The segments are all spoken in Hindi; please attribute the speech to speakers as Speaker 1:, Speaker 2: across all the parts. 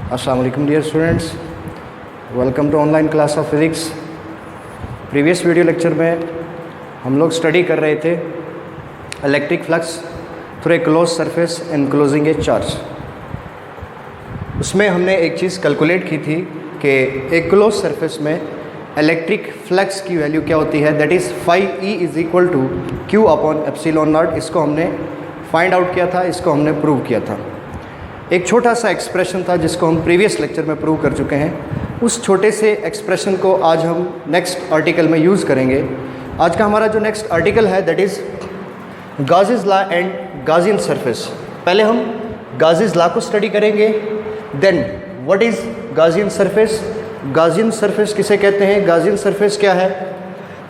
Speaker 1: अस्सलाम वालेकुम dear students, welcome to online class of physics. Previous video lecture में हम लोग स्टडी कर रहे थे electric flux through a close surface enclosing a charge. उसमें हमने एक चीज़ कैलकुलेट की थी कि एक क्लोज सरफेस में इलेक्ट्रिक फ्लक्स की वैल्यू क्या होती है, that is φe is equal to q upon epsilon naught. इसको हमने फाइंड आउट किया था, इसको हमने प्रूव किया था। एक छोटा सा एक्सप्रेशन था जिसको हम प्रीवियस लेक्चर में प्रूव कर चुके हैं। उस छोटे से एक्सप्रेशन को आज हम नेक्स्ट आर्टिकल में यूज़ करेंगे। आज का हमारा जो नेक्स्ट आर्टिकल है that is Gauss's law and Gaussian surface. पहले हम गाउसीज लॉ को स्टडी करेंगे, then what is Gaussian surface, Gaussian surface किसे कहते हैं, गाउसियन सरफेस क्या है,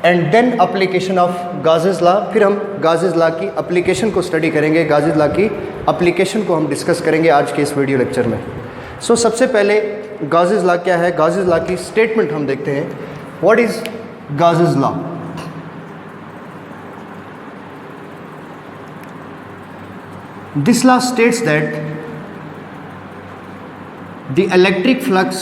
Speaker 1: and then application of Gauss's law. फिर हम गाउसीज लॉ की एप्लीकेशन को स्टडी करेंगे, गाउसीज लॉ की एप्लीकेशन को हम डिस्कस करेंगे आज के इस वीडियो लेक्चर में। सो सबसे पहले गाउसीज लॉ क्या है, गाउसीज लॉ की स्टेटमेंट हम देखते हैं। What is Gauss's law? This law states that the electric flux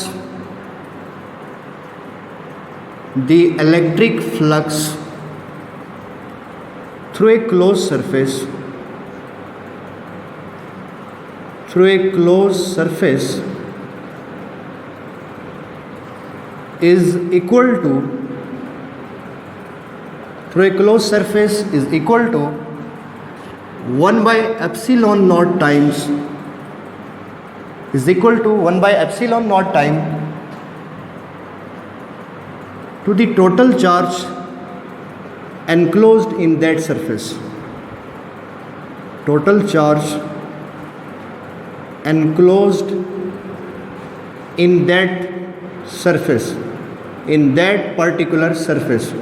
Speaker 1: through a closed surface is equal to 1 by epsilon naught times is equal to 1 by epsilon naught time to the total charge enclosed in that surface. Total charge enclosed in that surface, in that particular surface.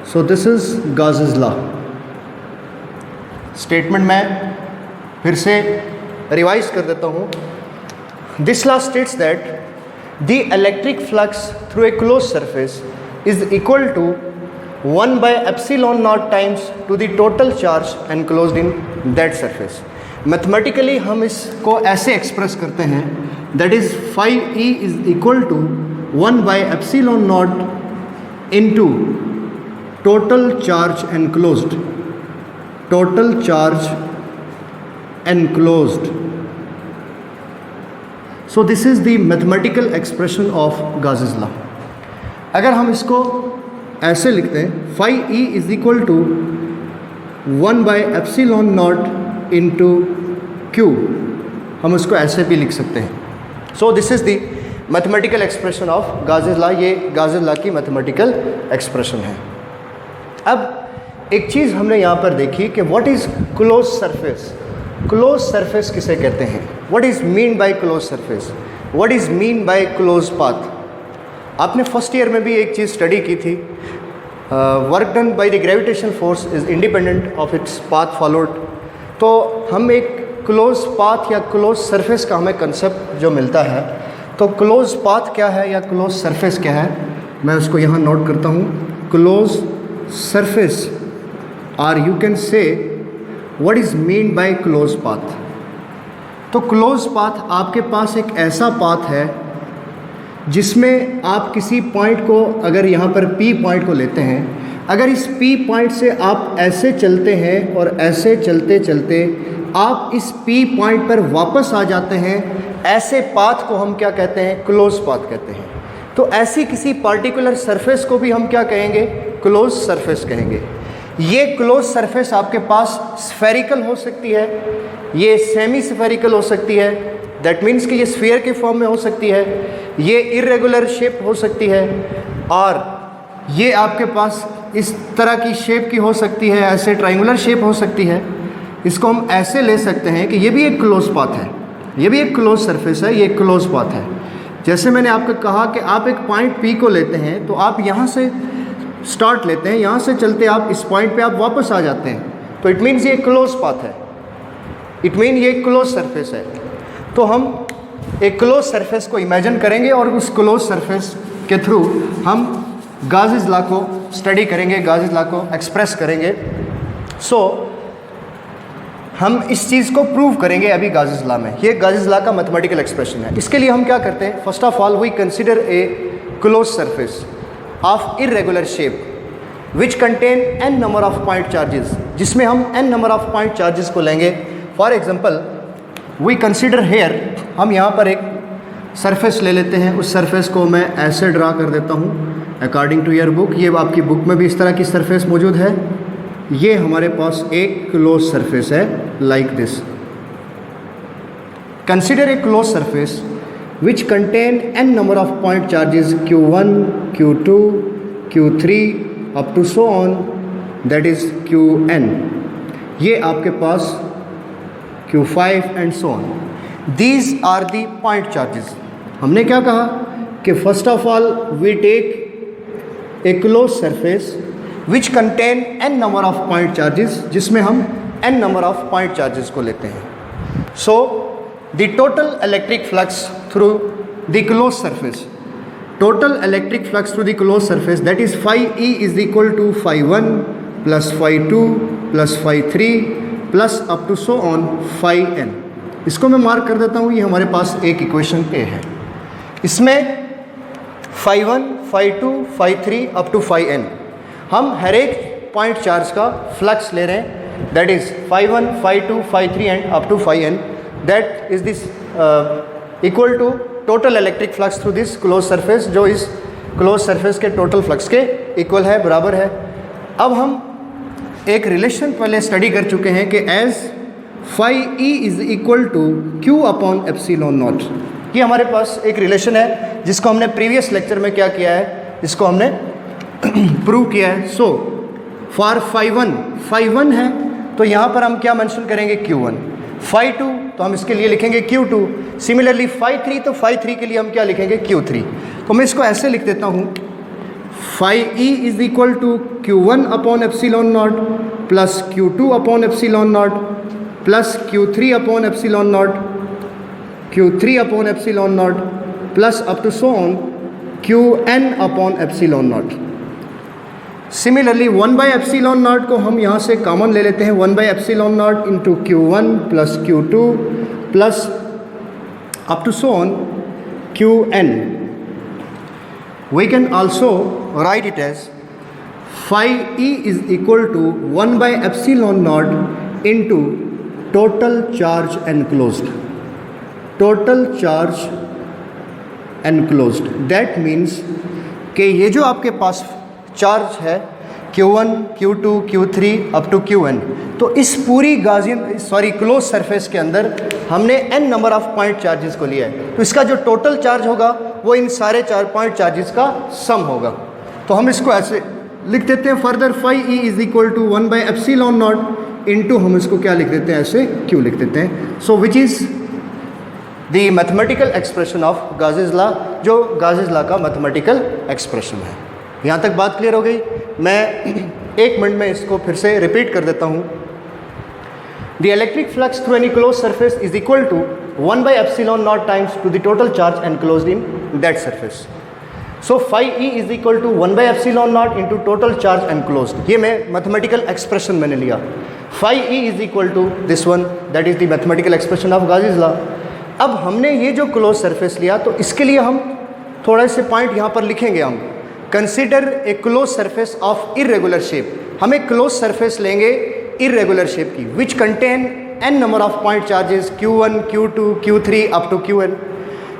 Speaker 1: So this is Gauss's law. Statement मैं फिर से रिवाइज कर देता हूँ। This law states that the electric flux through a close surface is equal to 1 by epsilon naught times to the total charge enclosed in that surface. Mathematically हम इसको ऐसे एक्सप्रेस करते हैं, that is φe is equal to 1 by epsilon naught into total charge enclosed, total charge enclosed. So this is the mathematical expression of Gauss's law. अगर हम इसको ऐसे लिखते हैं, φe is equal to 1 by epsilon naught into q, हम उसको ऐसे भी लिख सकते हैं। So this is the mathematical expression of Gauss's law। ये Gauss's law की mathematical expression है। अब एक चीज़ हमने यहाँ पर देखी कि what is close surface. Close surface किसे कहते हैं, what is mean by close surface, what is mean by close path. आपने फर्स्ट ईयर में भी एक चीज़ स्टडी की थी, work done by the gravitation force is independent of its path followed. तो हम एक क्लोज पाथ या क्लोज सरफेस का हमें कंसेप्ट जो मिलता है, तो क्लोज पाथ क्या है या क्लोज सरफेस क्या है, मैं उसको यहाँ नोट करता हूँ। Close surface, or you can say what is mean by close path। तो क्लोज पाथ आपके पास एक ऐसा पाथ है जिसमें आप किसी पॉइंट को, अगर यहाँ पर P पॉइंट को लेते हैं, अगर इस P पॉइंट से आप ऐसे चलते हैं और ऐसे चलते चलते आप इस P पॉइंट पर वापस आ जाते हैं, ऐसे पाथ को हम क्या कहते हैं, क्लोज पाथ कहते हैं। तो ऐसी किसी पार्टिकुलर सरफेस को भी हम क्या कहेंगे, क्लोज सरफेस कहेंगे। ये क्लोज सरफेस आपके पास स्फेरिकल हो सकती है, ये सेमी स्फेरिकल हो सकती है, दैट मीन्स कि ये स्फीयर के फॉर्म में हो सकती है, ये इरेगुलर शेप हो सकती है, और ये आपके पास इस तरह की शेप की हो सकती है, ऐसे ट्रायंगुलर शेप हो सकती है। इसको हम ऐसे ले सकते हैं कि ये भी एक क्लोज पाथ है, ये भी एक क्लोज सरफेस है, ये एक क्लोज पाथ है। जैसे मैंने आपको कहा कि आप एक पॉइंट P को लेते हैं, तो आप यहाँ से स्टार्ट लेते हैं, यहाँ से चलते आप इस पॉइंट पे आप वापस आ जाते हैं, तो इट मीन्स ये क्लोज पाथ है, इट मीन ये क्लोज सरफेस है। तो हम एक क्लोज सरफेस को इमेजिन करेंगे और उस क्लोज सरफेस के थ्रू हम गाउसीज लॉ को स्टडी करेंगे, गाउसीज लॉ को एक्सप्रेस करेंगे। सो हम इस चीज़ को प्रूव करेंगे अभी गाज़िस लॉ में। ये गाज़िस लॉ का मैथमेटिकल एक्सप्रेशन है। इसके लिए हम क्या करते हैं, first of all we consider a close surface of irregular shape which contain n number of point charges, जिसमें हम n number of point charges को लेंगे। For example we consider here, हम यहाँ पर एक सरफेस ले लेते हैं, उस सरफेस को मैं ऐसे ड्रा कर देता हूँ अकॉर्डिंग टू योर बुक। ये आपकी बुक में भी इस तरह की सरफेस मौजूद है। ये हमारे पास एक क्लोज सरफेस है like this. Consider a close surface which contain n number of point charges Q1, Q2, Q3 up to so on, that is Qn। ये आपके पास Q5 and so on. These are the point charges. हमने क्या कहा कि first of all we take a close surface which contain n number of point charges, जिसमें हम n number of point charges को लेते हैं। So the total electric flux through the close surface, total electric flux through the closed surface, that is phi E is equal to phi 1 plus phi 2 plus phi 3 plus up to so on phi n। इसको मैं मार्क कर देता हूँ, ये हमारे पास एक इक्वेशन A है। इसमें phi 1, phi 2, phi 3 up to phi n हम हर एक पॉइंट चार्ज का फ्लक्स ले रहे हैं, that is phi 1, phi 2, phi 3 and up to phi n, that is this equal to total electric flux through this close surface, जो इस क्लोज सरफेस के टोटल फ्लक्स के इक्वल है, बराबर है। अब हम एक रिलेशन पहले स्टडी कर चुके हैं कि as phi E is equal to Q upon epsilon naught. ये हमारे पास एक रिलेशन है जिसको हमने प्रीवियस लेक्चर में क्या किया है, इसको हमने प्रूव किया है। सो फॉर फाई 1 है तो यहाँ पर हम क्या मेंशन करेंगे, Q1। फाई 2 तो हम इसके लिए लिखेंगे Q2। सिमिलरली फाई 3 तो फाई 3 के लिए हम क्या लिखेंगे, Q3। तो मैं इसको ऐसे लिख देता हूँ, phi E is equal to Q1 upon epsilon naught plus Q2 upon epsilon naught plus Q3 upon epsilon naught, Q3 upon epsilon naught plus up to so on Qn upon epsilon naught. Similarly 1 by epsilon naught को हम यहाँ से कॉमन ले लेते हैं, 1 by epsilon naught into Q1 plus Q2 plus up to so on Qn। We can also write it as phi E is equal to 1 by epsilon naught into total charge enclosed, total charge enclosed. That means कि ये जो आपके पास चार्ज है Q1, Q2, Q3 up to Qn, तो इस पूरी क्लोज सरफेस के अंदर हमने n number of point charges को लिया है। तो इसका जो टोटल चार्ज होगा वो इन सारे पॉइंट चार्जेस का सम होगा। तो हम इसको ऐसे लिख देते हैं, further phi E is equal to 1 by epsilon naught into हम इसको क्या लिख देते हैं, ऐसे Q लिख देते हैं। So which is the mathematical expression of Gauss's law, जो गाज़िस लॉ का मैथमेटिकल एक्सप्रेशन है। यहाँ तक बात क्लियर हो गई। मैं 1 मिनट में इसको फिर से रिपीट कर देता हूँ। The electric flux through any close surface is equal to 1 by epsilon naught times to the total charge enclosed in that surface. So phi E is equal to 1 by epsilon naught into total charge enclosed. ये मैं मैथमेटिकल एक्सप्रेशन मैंने लिया। Phi E is equal to this one, that is the mathematical expression of Gauss's law. अब हमने ये जो क्लोज सरफेस लिया तो इसके लिए हम थोड़े से पॉइंट यहाँ पर लिखेंगे। हम consider a close surface of irregular shape, हम एक क्लोज सरफेस लेंगे इरेगुलर शेप की, which contain n number of point charges Q1, Q2, Q3 up to Qn।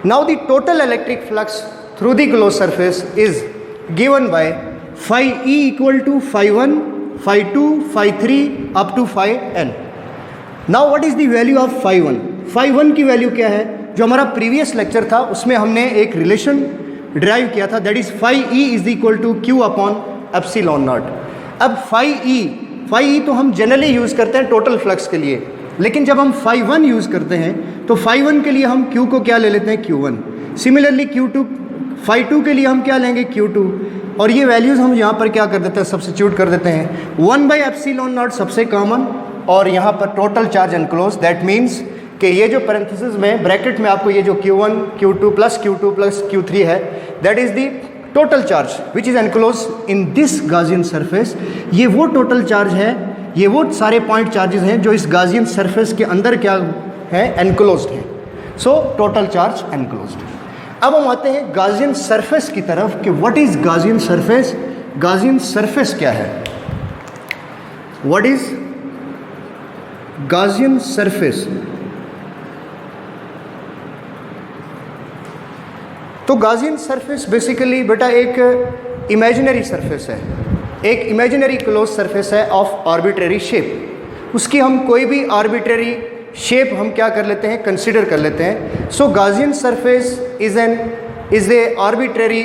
Speaker 1: Now the total electric flux through the close surface is given by phi E equal to phi 1, phi 2, phi 3 up to phi n। Now what is the value of phi 1? Phi 1 की वैल्यू क्या है? जो हमारा प्रीवियस लेक्चर था उसमें हमने एक रिलेशन ड्राइव किया था, that is phi E is equal to Q upon epsilon naught. अब फाई ई तो हम जनरली यूज़ करते हैं टोटल फ्लक्स के लिए, लेकिन जब हम फाई 1 यूज़ करते हैं तो फाई 1 के लिए हम Q को क्या ले लेते हैं, Q1। सिमिलरली Q2, फाई 2 के लिए हम क्या लेंगे, Q2। और ये वैल्यूज़ हम यहाँ पर क्या कर देते हैं, सब्स्टिट्यूट कर देते हैं। 1 बाई एप्सिलॉन नॉट सबसे कॉमन और यहाँ पर total charge enclose, that means कि ये जो पैरेंथेसिस में ब्रैकेट में आपको ये जो Q1, Q2 प्लस Q3 है, that is the total charge which is enclose in this Gaussian surface. ये वो टोटल चार्ज है ये वो सारे पॉइंट चार्जेस हैं जो इस गाजियन सरफेस के अंदर क्या है, एनक्लोज्ड है। So total charge enclosed. अब हम आते हैं गाजियन सरफेस की तरफ कि what is गाजियन surface. Gaussian surface क्या है, व्हाट इज गाजियन सरफेस। तो गाजियन सरफेस बेसिकली बेटा एक इमेजिनरी सरफेस है, एक इमेजिनरी क्लोज सरफेस है ऑफ आर्बिट्रेरी शेप। उसकी हम कोई भी आर्बिट्रेरी शेप हम क्या कर लेते हैं, कंसिडर कर लेते हैं। So Gaussian surface is a arbitrary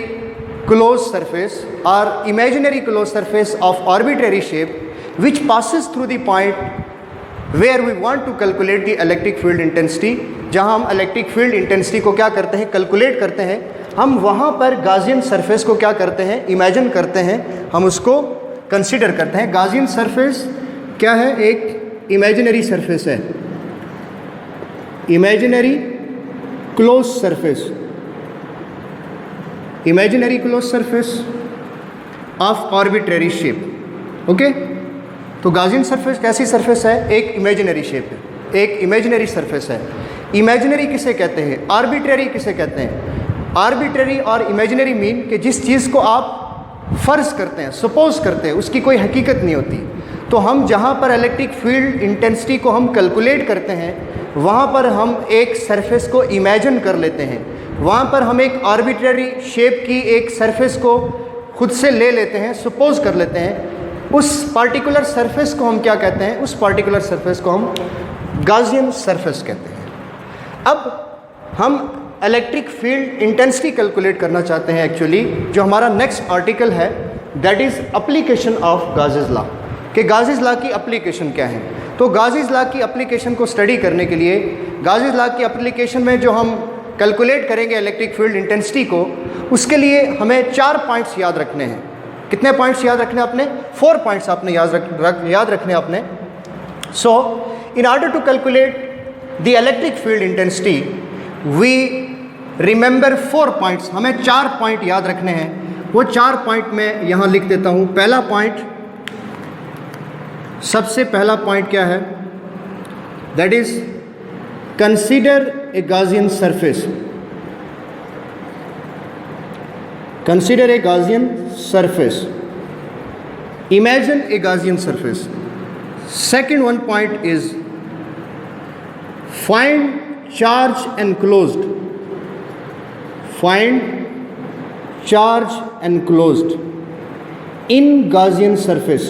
Speaker 1: close surface और imaginary close surface of arbitrary shape which passes through the point where we want to calculate the electric field intensity. जहां हम इलेक्ट्रिक फील्ड इंटेंसिटी को क्या करते हैं, कैलकुलेट करते हैं, हम वहां पर गाजियन सरफेस को क्या करते हैं, इमेजिन करते हैं, हम उसको कंसिडर करते हैं। गाजियन सरफेस क्या है, एक इमेजिनरी सरफेस है, imaginary close surface, imaginary close surface of arbitrary shape. Okay, तो गाजियन सरफेस कैसी सरफेस है, एक इमेजिनरी शेप है, एक इमेजिनरी सरफेस है। इमेजिनरी किसे कहते हैं, आर्बिट्रेरी किसे कहते हैं। आर्बिट्रेरी और इमेजिनरी मीन कि जिस चीज़ को आप फ़र्ज़ करते हैं, सपोज करते हैं, उसकी कोई हकीकत नहीं होती। तो हम जहाँ पर इलेक्ट्रिक फील्ड इंटेंसिटी को हम कैलकुलेट करते हैं, वहाँ पर हम एक सरफेस को इमेजिन कर लेते हैं, वहाँ पर हम एक आर्बिट्रेरी शेप की एक सरफेस को खुद से ले लेते हैं, सपोज कर लेते हैं। उस पार्टिकुलर सरफेस को हम क्या कहते हैं, उस पार्टिकुलर सरफेस को हम गाजियन सरफेस कहते हैं। अब हम इलेक्ट्रिक फील्ड इंटेंसिटी कैलकुलेट करना चाहते हैं। एक्चुअली जो हमारा नेक्स्ट आर्टिकल है that is application of Gauss's law, कि गाजेस लॉ की एप्लीकेशन क्या है। तो गाजेस लॉ की एप्लीकेशन को स्टडी करने के लिए, गाजेस लॉ की एप्लीकेशन में जो हम कैलकुलेट करेंगे इलेक्ट्रिक फील्ड इंटेंसिटी को, उसके लिए हमें 4 पॉइंट्स याद रखने हैं। कितने पॉइंट्स याद रखने आपने, 4 पॉइंट्स आपने याद रखने आपने। So in order to calculate the electric field intensity we remember 4 points. हमें 4 पॉइंट याद रखने हैं। वो 4 पॉइंट मैं यहाँ लिख देता हूँ। पहला पॉइंट, सबसे पहला पॉइंट क्या है, that is consider a Gaussian surface. Consider a Gaussian surface. Imagine a Gaussian surface. Second one point is find charge enclosed. Find charge enclosed in Gaussian surface.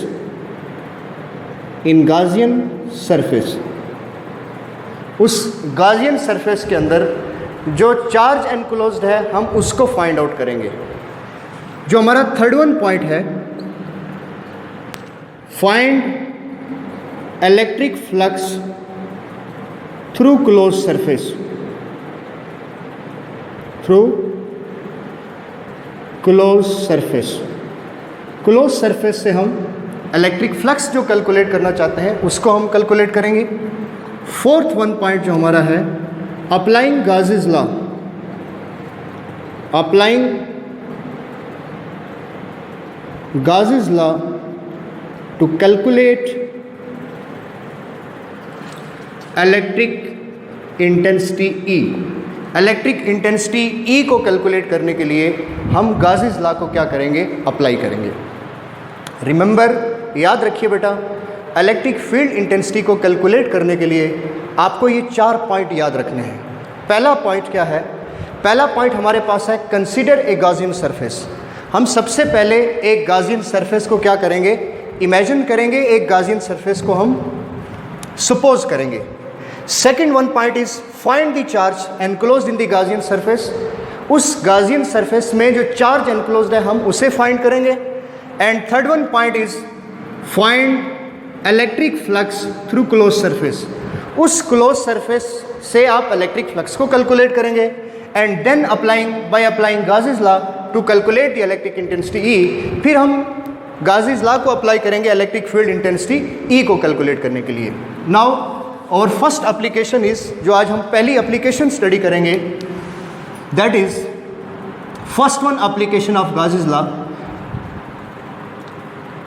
Speaker 1: In Gaussian surface. उस Gaussian surface के अंदर जो चार्ज एनक्लोज्ड है हम उसको फाइंड आउट करेंगे। जो हमारा थर्ड वन पॉइंट है, find electric flux through close surface. Through close surface, close surface से हम इलेक्ट्रिक फ्लक्स जो कैलकुलेट करना चाहते हैं उसको हम कैलकुलेट करेंगे। फोर्थ वन पॉइंट जो हमारा है, applying Gauss's law. Applying Gauss's law to calculate electric intensity E। Electric intensity E को कैलकुलेट करने के लिए हम Gauss's law को क्या करेंगे, अप्लाई करेंगे। रिमेंबर, याद रखिए बेटा, इलेक्ट्रिक फील्ड इंटेंसिटी को कैलकुलेट करने के लिए आपको ये 4 पॉइंट याद रखने हैं। पहला पॉइंट क्या है, पहला पॉइंट हमारे पास है कंसीडर ए गाजियन सरफेस। हम सबसे पहले एक गाजियन सरफेस को क्या करेंगे, इमेजिन करेंगे, एक गाजियन सरफेस को हम सपोज करेंगे। Second one point is find the charge enclosed in the Gaussian surface. उस गाजियन सरफेस में जो चार्ज एनक्लोज्ड है हम उसे फाइंड करेंगे। And third one point is find electric flux through close surface. उस क्लोज सरफेस से आप इलेक्ट्रिक फ्लक्स को कैलकुलेट करेंगे। And then by applying Gauss's law to calculate the electric intensity E। फिर हम Gauss's law को अप्लाई करेंगे इलेक्ट्रिक फील्ड इंटेंसिटी E को कैलकुलेट करने के लिए। नाउ और फर्स्ट एप्लीकेशन इज, जो आज हम पहली एप्लीकेशन स्टडी करेंगे, that is first one application of Gauss's law।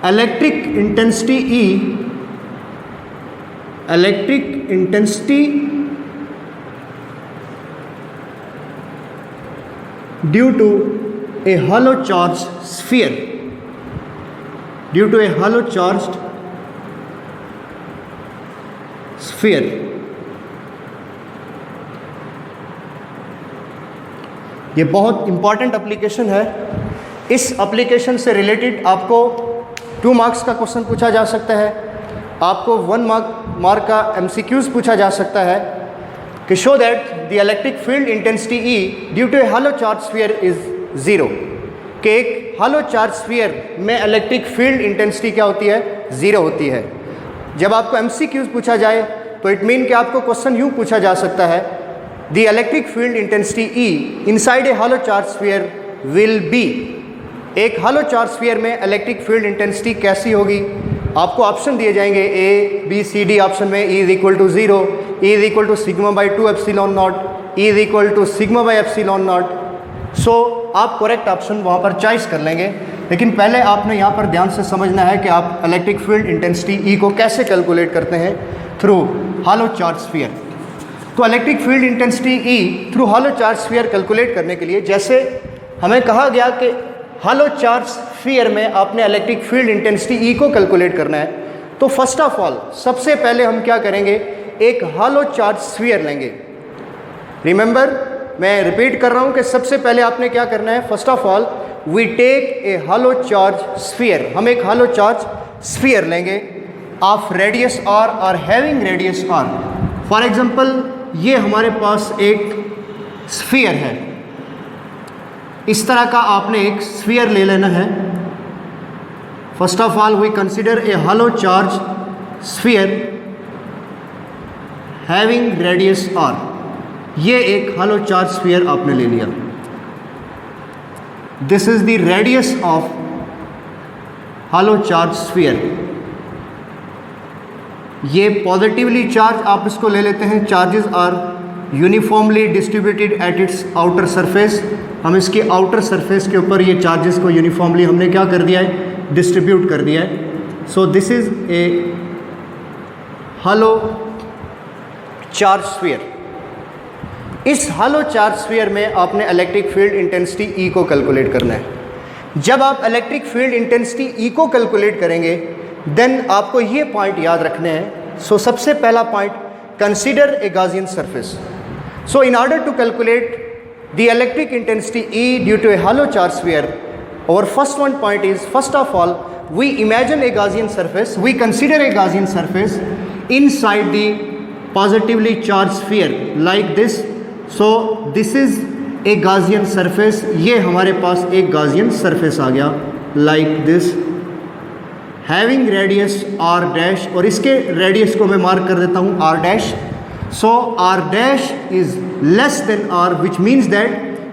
Speaker 1: Electric intensity E electric intensity due to a hollow charged sphere, due to a hollow charged sphere. ये बहुत इंपॉर्टेंट एप्लीकेशन है। इस एप्लीकेशन से रिलेटेड आपको 2 मार्क्स का क्वेश्चन पूछा जा सकता है, आपको 1 मार्क का MCQs पूछा जा सकता है कि show that the electric field intensity E due to a hollow charged sphere is 0, कि एक hollow charged sphere में इलेक्ट्रिक फील्ड इंटेंसिटी क्या होती है, 0 होती है। जब आपको MCQs पूछा जाए तो इट मीन कि आपको क्वेश्चन यूँ पूछा जा सकता है, the electric field intensity E inside a hollow charged sphere will be, एक hollow charged sphere में इलेक्ट्रिक फील्ड इंटेंसिटी कैसी होगी। आपको ऑप्शन दिए जाएंगे A, B, C, D। Option में E is equal to 0, E is equal to sigma by 2 epsilon naught, E is equal to sigma by epsilon naught. So आप करेक्ट ऑप्शन वहाँ पर चॉइस कर लेंगे, लेकिन पहले आपने यहाँ पर ध्यान से समझना है कि आप इलेक्ट्रिक फील्ड इंटेंसिटी E को कैसे कैलकुलेट करते हैं, थ्रू hollow charged sphere। तो electric field intensity E through hollow charged sphere calculate करने के लिए, जैसे हमें कहा गया कि hollow charged sphere में आपने इलेक्ट्रिक फील्ड इंटेंसिटी E को कैलकुलेट करना है, तो फर्स्ट ऑफ ऑल सबसे पहले हम क्या करेंगे, एक hollow charged sphere लेंगे। रिमेंबर, मैं रिपीट कर रहा हूँ कि सबसे पहले आपने क्या करना है, first of all we take a hollow charged sphere, हम एक hollow charged sphere लेंगे ऑफ रेडियस r और having radius r। For example ये हमारे पास एक स्फीयर है, इस तरह का आपने एक स्फीयर ले लेना है। First of all we consider a hollow charged sphere having radius r। ये एक hollow charged sphere आपने ले लिया। This is the radius of hollow charged sphere। ये पॉजिटिवली चार्ज आप इसको ले लेते हैं, charges are uniformly distributed at its outer surface. हम इसके आउटर सरफेस के ऊपर ये चार्जेस को यूनिफॉर्मली हमने क्या कर दिया है, डिस्ट्रीब्यूट कर दिया है। So this is a hollow charged sphere। इस hollow charged sphere में आपने इलेक्ट्रिक फील्ड इंटेंसिटी E को कैलकुलेट करना है। जब आप इलेक्ट्रिक फील्ड इंटेंसिटी E को कैलकुलेट करेंगे देन आपको ये पॉइंट याद रखने हैं। सो सबसे पहला point, consider a Gaussian surface. So in order to calculate the electric intensity E due to a hollow charged sphere, our first one point is, first of all we imagine a Gaussian surface, we consider a Gaussian surface inside the positively charged sphere like this। so this is a Gaussian surface, ये हमारे पास एक Gaussian surface आ गया like this, having radius r dash, और इसके रेडियस को मैं मार्क कर देता हूँ r dash. So r dash is less than r, which means that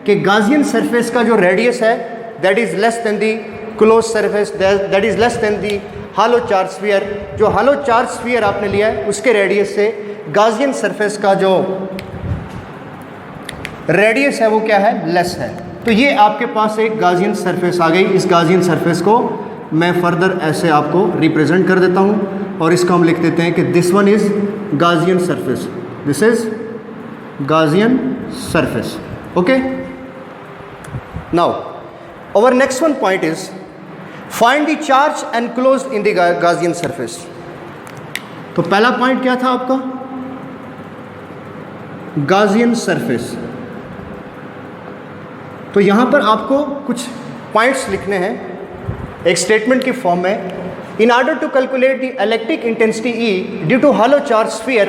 Speaker 1: कि Gaussian सरफेस का जो रेडियस है that is less than the close surface, that is less than the hollow charged sphere। जो hollow charged sphere आपने लिया है उसके रेडियस से Gaussian सरफेस का जो रेडियस है वो क्या है, लेस है। तो ये आपके पास एक Gaussian सरफेस आ गई। इस Gaussian सरफेस को मैं फर्दर ऐसे आपको रिप्रेजेंट कर देता हूँ, और इसको हम लिख देते हैं कि this one is Gaussian surface, this is Gaussian surface. Okay, now our next one point is find the charge enclosed in the Gaussian surface. तो पहला पॉइंट क्या था आपका, Gaussian सरफेस। तो यहाँ पर आपको कुछ पॉइंट्स लिखने हैं एक स्टेटमेंट की फॉर्म में। In order to calculate the electric intensity E due to hollow charged sphere,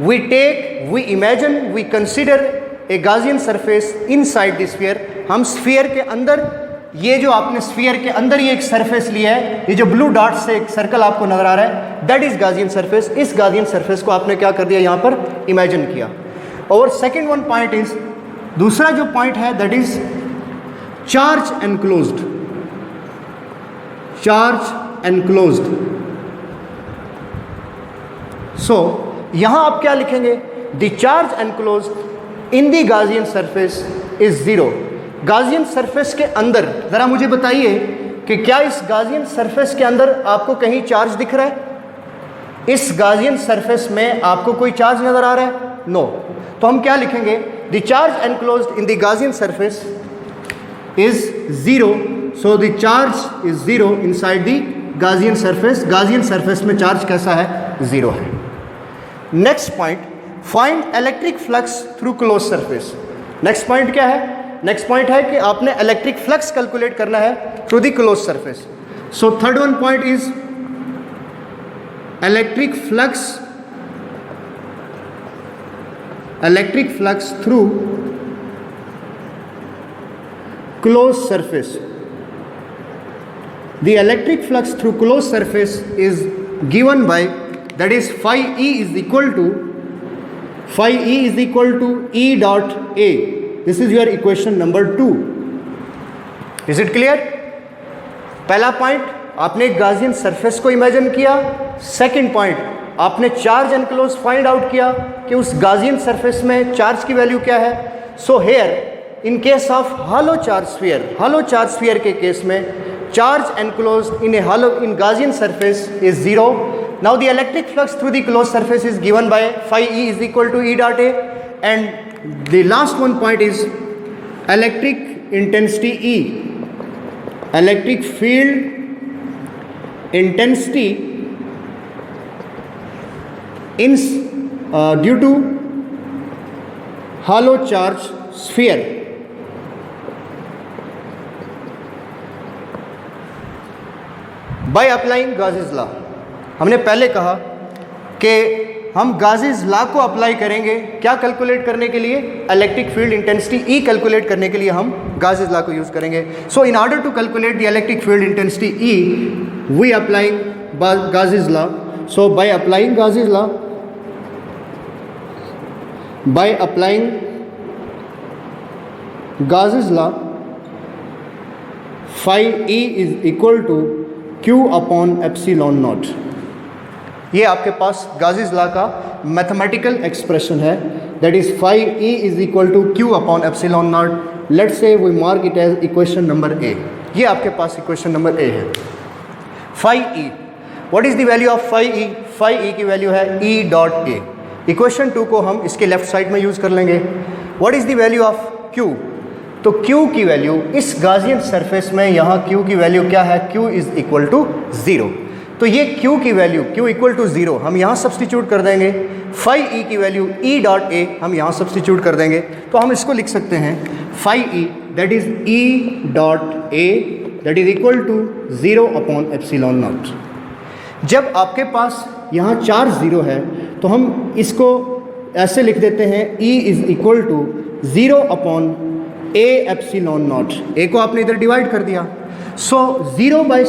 Speaker 1: we take, we imagine, we consider a Gaussian surface inside the sphere. हम स्फीयर के अंदर, ये जो आपने स्फीयर के अंदर ये एक सरफेस लिया है, ये जो ब्लू डॉट से एक सर्कल आपको नजर आ रहा है दैट इज Gaussian सरफेस। इस Gaussian सरफेस को आपने क्या कर दिया, यहाँ पर इमेजिन किया। और सेकेंड वन पॉइंट इज, दूसरा जो पॉइंट है that is charge enclosed, charge enclosed. So यहां आप क्या लिखेंगे, the charge enclosed in the Gaussian surface is 0। Gaussian surface के अंदर जरा मुझे बताइए कि क्या इस Gaussian सरफेस के अंदर आपको कहीं चार्ज दिख रहा है? इस गाजियन सरफेस में आपको कोई चार्ज नजर आ रहा है? नो। तो हम क्या लिखेंगे? The charge enclosed in the Gaussian surface is zero, so the charge is zero inside the Gaussian surface. Gaussian surface में चार्ज कैसा है? जीरो है। Next point, find electric flux through close surface. Next point क्या है? नेक्स्ट पॉइंट है कि आपने इलेक्ट्रिक फ्लक्स कैलकुलेट करना है through the close surface. So third one point is electric flux through closed surface. The electric flux through closed surface is given by, that is phi E is equal to E dot A. This is your equation number 2. Is it clear? पहला पॉइंट, आपने गाजियन सरफेस को इमेजिन किया। सेकंड पॉइंट, आपने चार्ज एनक्लोज फाइंड आउट किया कि उस गाजियन सरफेस में चार्ज की वैल्यू क्या है। So here in case of hollow charge sphere के केस में charge enclose in Gaussian surface is zero. Now the electric flux through the close surface is given by phi E is equal to E dot A, and the last one point is electric intensity E, electric field intensity in due to hollow charge sphere. By applying Gauss's law, हमने पहले कहा कि हम गाजिस लॉ को अप्लाई करेंगे क्या कैलकुलेट करने के लिए? Electric field intensity E calculate करने के लिए हम गाजिस लॉ को यूज़ करेंगे। So in order to calculate the electric field intensity E, we applying Gauss's law. So by applying Gauss's law phi E is equal to Q upon epsilon naught। ये आपके पास गाजिस लॉ का मैथमेटिकल एक्सप्रेशन है, that is phi E is equal to Q upon epsilon naught। Let's say we mark it as equation number A। ये आपके पास इक्वेशन नंबर A है। phi E, what is the value of phi E? phi E की वैल्यू है E डॉट A। इक्वेशन 2 को हम इसके लेफ्ट साइड में यूज कर लेंगे। What is the value of Q? तो Q की वैल्यू इस गाजियन सरफेस में यहाँ Q की वैल्यू क्या है? Q is equal to 0। तो ये Q की वैल्यू Q इक्वल टू 0 हम यहाँ सब्सटीट्यूट कर देंगे। phi E की वैल्यू E डॉट A हम यहाँ सब्सटीट्यूट कर देंगे। तो हम इसको लिख सकते हैं phi E that is E dot A that is equal to 0 upon epsilon naught. जब आपके पास यहाँ चार्ज 0 है तो हम इसको ऐसे लिख देते हैं E is equal to 0 upon A epsilon naught. A को आपने इधर डिवाइड कर दिया। सो 0 बाई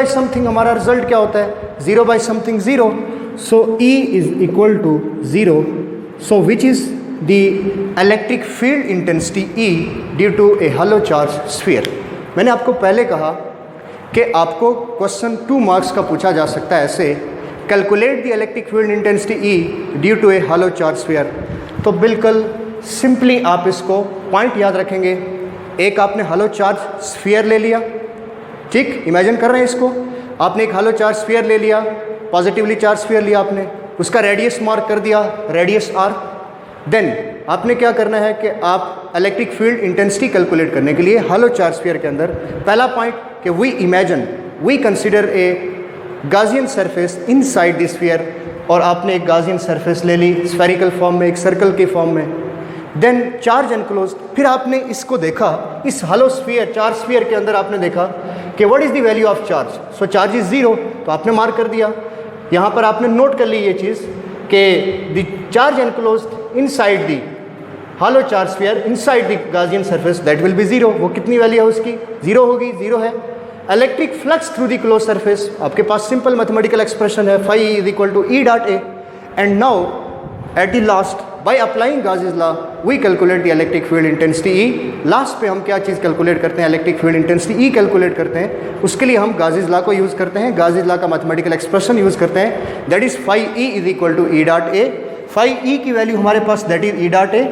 Speaker 1: समथिंग हमारा रिजल्ट क्या होता है? 0 by something 0। So E is equal to 0। So which is the electric field intensity E due to a hollow charge sphere. मैंने आपको पहले कहा कि आपको क्वेश्चन 2 मार्क्स का पूछा जा सकता है ऐसे, calculate the electric field intensity E due to a hollow charge sphere. तो बिल्कुल सिंपली आप इसको पॉइंट याद रखेंगे। एक आपने हॉलो चार्ज स्फीयर ले लिया, ठीक, इमेजिन कर रहे हैं इसको। आपने एक हॉलो चार्ज स्फीयर ले लिया, पॉजिटिवली चार्ज स्फीयर लिया आपने, उसका रेडियस मार्क कर दिया, रेडियस R। देन आपने क्या करना है कि आप इलेक्ट्रिक फील्ड इंटेंसिटी कैलकुलेट करने के लिए हॉलो चार्ज स्फीयर के अंदर पहला पॉइंट कि we consider a Gaussian surface inside the sphere, और आपने एक गाजियन सरफेस ले ली स्फेरिकल फॉर्म में, एक सर्कल के फॉर्म में। देन चार्ज एनक्लोज, फिर आपने इसको देखा इस हॉलो स्फीयर चार्ज स्फीयर के अंदर आपने देखा कि what is the value of charge. So charge is 0, तो आपने मार्क कर दिया। यहाँ पर आपने नोट कर ली ये चीज़ कि the charge enclose inside the hollow charge sphere inside the Gaussian surface that will be 0। वो कितनी वैल्यू है उसकी? 0 होगी, 0 है। Electric flux through the close surface, आपके पास सिंपल मैथमेटिकल एक्सप्रेशन है phi E is equal to E dot A। And now at the last by applying Gauss's law we calculate the electric field intensity E। Last पे हम क्या चीज़ कैलकुलेट करते हैं? Electric field intensity E calculate करते हैं। उसके लिए हम गाजिस लॉ को यूज़ करते हैं, गाजिस लॉ का मैथमेटिकल एक्सप्रेशन यूज़ करते हैं, that is phi E is equal to E dot A। phi E की वैल्यू हमारे पास that is E dot A।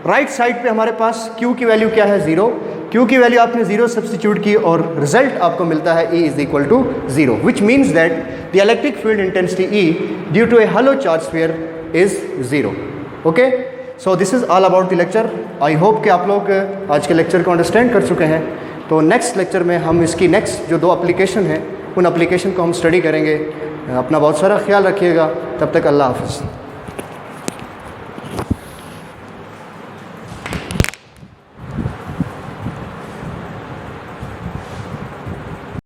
Speaker 1: Right side पे हमारे पास Q की वैल्यू क्या है? 0। Q की वैल्यू आपने 0 सब्सटीट्यूट की और रिजल्ट आपको मिलता है E is equal to 0, which means that the electric field intensity E due to a hollow charge sphere is 0. Okay, so this is all about the lecture. I hope कि आप लोग आज के लेक्चर को अंडरस्टैंड कर चुके हैं. तो नेक्स्ट लेक्चर में हम इसकी नेक्स्ट जो 2 एप्लीकेशन हैं उन एप्लीकेशन को हम स्टडी करेंगे. अपना बहुत सारा ख्याल रखिएगा. तब तक अल्लाह हाफ़िज़.